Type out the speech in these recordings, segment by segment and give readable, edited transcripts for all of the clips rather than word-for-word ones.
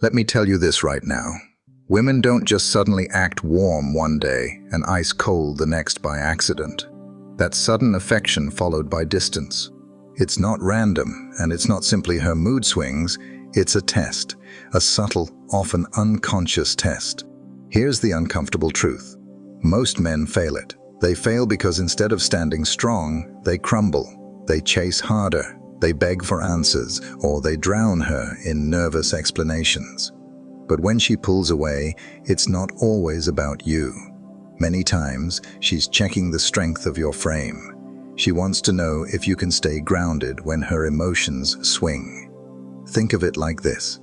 Let me tell you this right now. Women don't just suddenly act warm one day and ice cold the next by accident. That sudden affection followed by distance. It's not random, and it's not simply her mood swings, it's a test. A subtle, often unconscious test. Here's the uncomfortable truth. Most men fail it. They fail because instead of standing strong, they crumble. They chase harder. They beg for answers, or they drown her in nervous explanations. But when she pulls away, it's not always about you. Many times, she's checking the strength of your frame. She wants to know if you can stay grounded when her emotions swing. Think of it like this.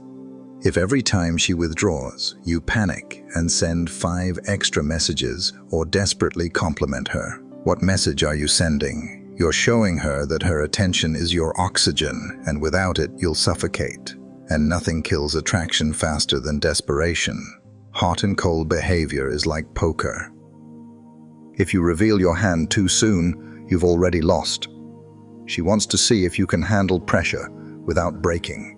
If every time she withdraws, you panic and send 5 extra messages or desperately compliment her, what message are you sending? You're showing her that her attention is your oxygen, and without it, you'll suffocate. And nothing kills attraction faster than desperation. Hot and cold behavior is like poker. If you reveal your hand too soon, you've already lost. She wants to see if you can handle pressure without breaking.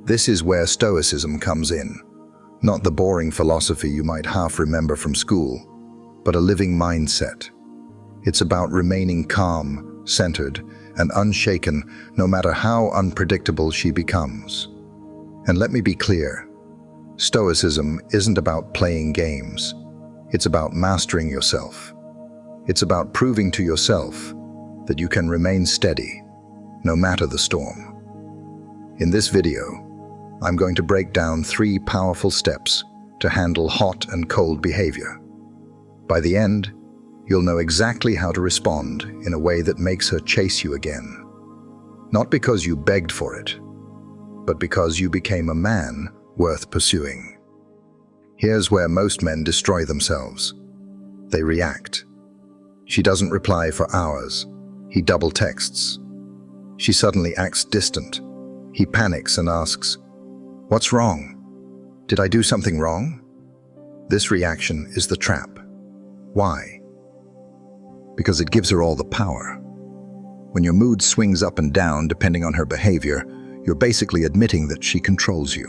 This is where Stoicism comes in. Not the boring philosophy you might half remember from school, but a living mindset. It's about remaining calm, centered, and unshaken no matter how unpredictable she becomes. And let me be clear, Stoicism isn't about playing games. It's about mastering yourself. It's about proving to yourself that you can remain steady, no matter the storm. In this video, I'm going to break down 3 powerful steps to handle hot and cold behavior. By the end, you'll know exactly how to respond in a way that makes her chase you again. Not because you begged for it, but because you became a man worth pursuing. Here's where most men destroy themselves. They react. She doesn't reply for hours. He double texts. She suddenly acts distant. He panics and asks, "What's wrong? Did I do something wrong?" This reaction is the trap. Why? Because it gives her all the power. When your mood swings up and down depending on her behavior, you're basically admitting that she controls you.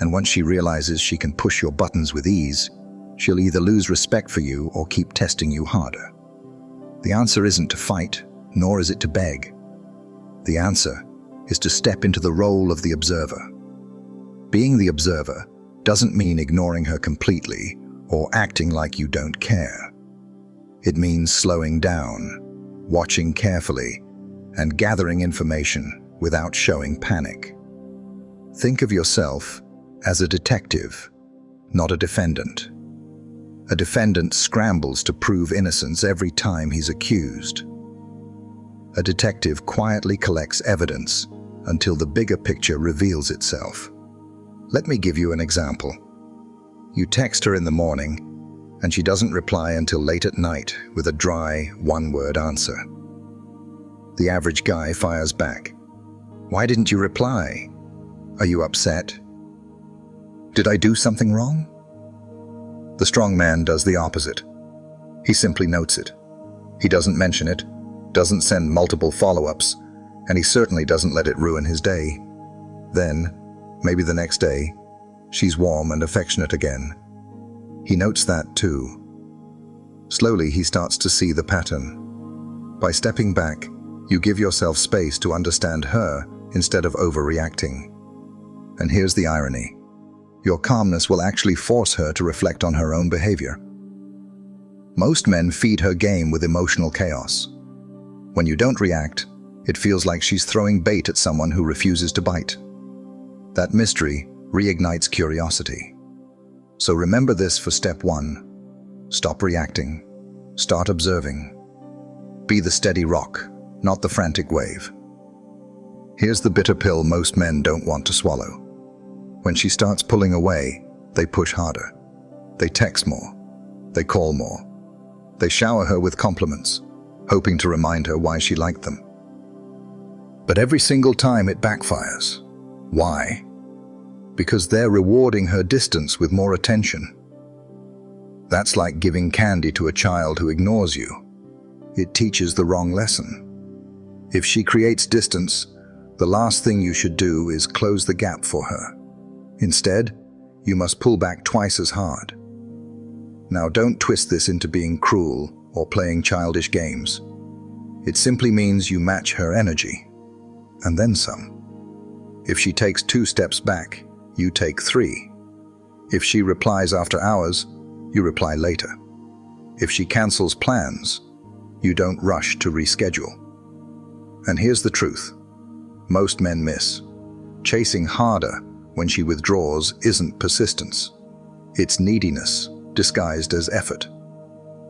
And once she realizes she can push your buttons with ease, she'll either lose respect for you or keep testing you harder. The answer isn't to fight, nor is it to beg. The answer is to step into the role of the observer. Being the observer doesn't mean ignoring her completely or acting like you don't care. It means slowing down, watching carefully, and gathering information without showing panic. Think of yourself as a detective, not a defendant. A defendant scrambles to prove innocence every time he's accused. A detective quietly collects evidence until the bigger picture reveals itself. Let me give you an example. You text her in the morning, and she doesn't reply until late at night with a dry, one-word answer. The average guy fires back. "Why didn't you reply? Are you upset? Did I do something wrong?" The strong man does the opposite. He simply notes it. He doesn't mention it, doesn't send multiple follow-ups, and he certainly doesn't let it ruin his day. Then, maybe the next day, she's warm and affectionate again. He notes that too. Slowly, he starts to see the pattern. By stepping back, you give yourself space to understand her instead of overreacting. And here's the irony. Your calmness will actually force her to reflect on her own behavior. Most men feed her game with emotional chaos. When you don't react, it feels like she's throwing bait at someone who refuses to bite. That mystery reignites curiosity. So remember this for step 1. Stop reacting. Start observing. Be the steady rock, not the frantic wave. Here's the bitter pill most men don't want to swallow. When she starts pulling away, they push harder. They text more. They call more. They shower her with compliments, hoping to remind her why she liked them. But every single time it backfires. Why? Because they're rewarding her distance with more attention. That's like giving candy to a child who ignores you. It teaches the wrong lesson. If she creates distance, the last thing you should do is close the gap for her. Instead, you must pull back twice as hard. Now, don't twist this into being cruel or playing childish games. It simply means you match her energy, and then some. If she takes 2 steps back, you take 3. If she replies after hours, you reply later. If she cancels plans, you don't rush to reschedule. And here's the truth most men miss. Chasing harder when she withdraws isn't persistence. It's neediness disguised as effort.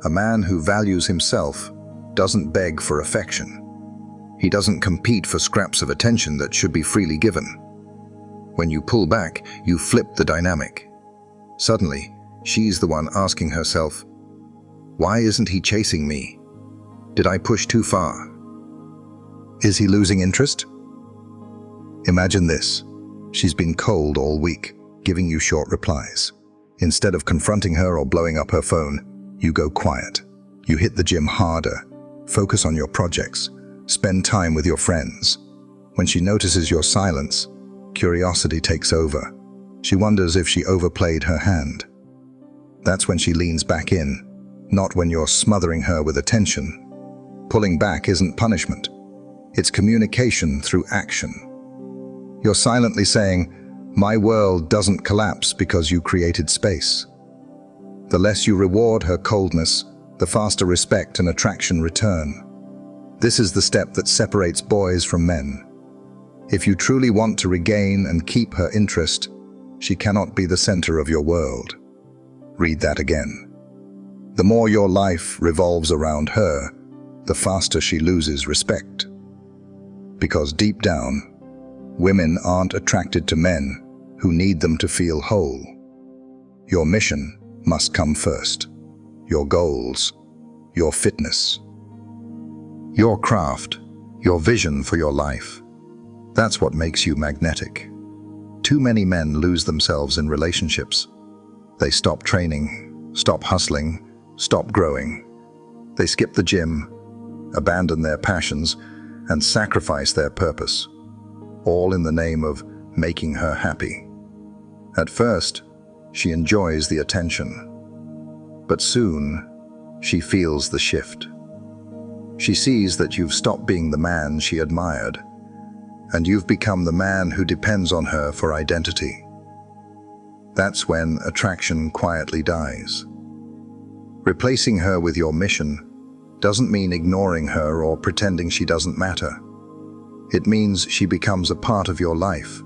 A man who values himself doesn't beg for affection. He doesn't compete for scraps of attention that should be freely given. When you pull back, you flip the dynamic. Suddenly, she's the one asking herself, why isn't he chasing me? Did I push too far? Is he losing interest? Imagine this. She's been cold all week, giving you short replies. Instead of confronting her or blowing up her phone, you go quiet. You hit the gym harder, focus on your projects, spend time with your friends. When she notices your silence, curiosity takes over. She wonders if she overplayed her hand. That's when she leans back in, not when you're smothering her with attention. Pulling back isn't punishment. It's communication through action. You're silently saying, my world doesn't collapse because you created space. The less you reward her coldness, the faster respect and attraction return. This is the step that separates boys from men. If you truly want to regain and keep her interest, she cannot be the center of your world. Read that again. The more your life revolves around her, the faster she loses respect. Because deep down, women aren't attracted to men who need them to feel whole. Your mission must come first. Your goals, your fitness, your craft, your vision for your life. That's what makes you magnetic. Too many men lose themselves in relationships. They stop training, stop hustling, stop growing. They skip the gym, abandon their passions, and sacrifice their purpose, all in the name of making her happy. At first, she enjoys the attention, but soon she feels the shift. She sees that you've stopped being the man she admired, and you've become the man who depends on her for identity. That's when attraction quietly dies. Replacing her with your mission doesn't mean ignoring her or pretending she doesn't matter. It means she becomes a part of your life,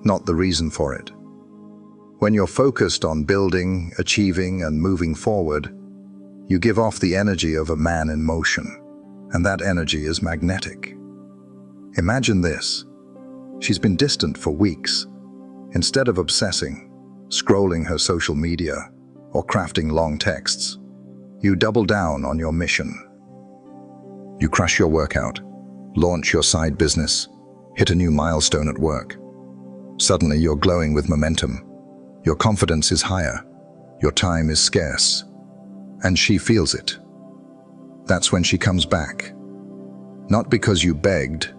not the reason for it. When you're focused on building, achieving, and moving forward, you give off the energy of a man in motion, and that energy is magnetic. Imagine this. She's been distant for weeks. Instead of obsessing, scrolling her social media, or crafting long texts, you double down on your mission. You crush your workout, launch your side business, hit a new milestone at work. Suddenly you're glowing with momentum. Your confidence is higher. Your time is scarce. And she feels it. That's when she comes back. Not because you begged,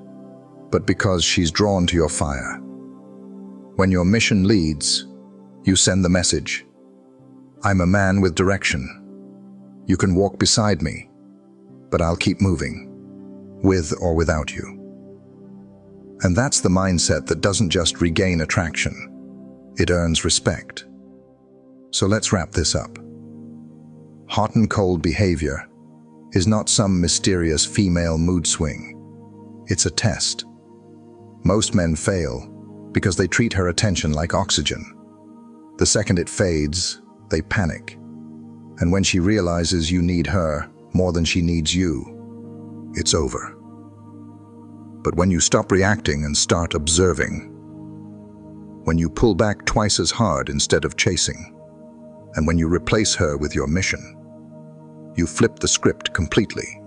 but because she's drawn to your fire. When your mission leads, you send the message. I'm a man with direction. You can walk beside me, but I'll keep moving, with or without you. And that's the mindset that doesn't just regain attraction, it earns respect. So let's wrap this up. Hot and cold behavior is not some mysterious female mood swing. It's a test. Most men fail because they treat her attention like oxygen. The second it fades, they panic. And when she realizes you need her more than she needs you, it's over. But when you stop reacting and start observing, when you pull back twice as hard instead of chasing, and when you replace her with your mission, you flip the script completely.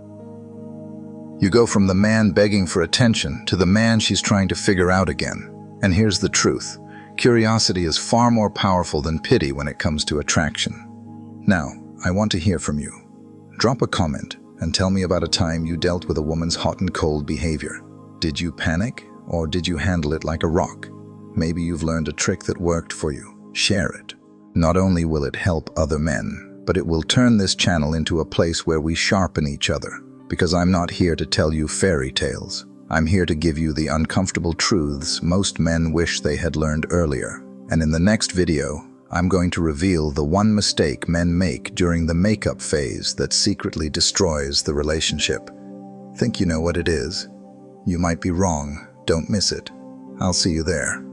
You go from the man begging for attention to the man she's trying to figure out again. And here's the truth. Curiosity is far more powerful than pity when it comes to attraction. Now, I want to hear from you. Drop a comment and tell me about a time you dealt with a woman's hot and cold behavior. Did you panic, or did you handle it like a rock? Maybe you've learned a trick that worked for you. Share it. Not only will it help other men, but it will turn this channel into a place where we sharpen each other. Because I'm not here to tell you fairy tales. I'm here to give you the uncomfortable truths most men wish they had learned earlier. And in the next video, I'm going to reveal the one mistake men make during the makeup phase that secretly destroys the relationship. Think you know what it is? You might be wrong. Don't miss it. I'll see you there.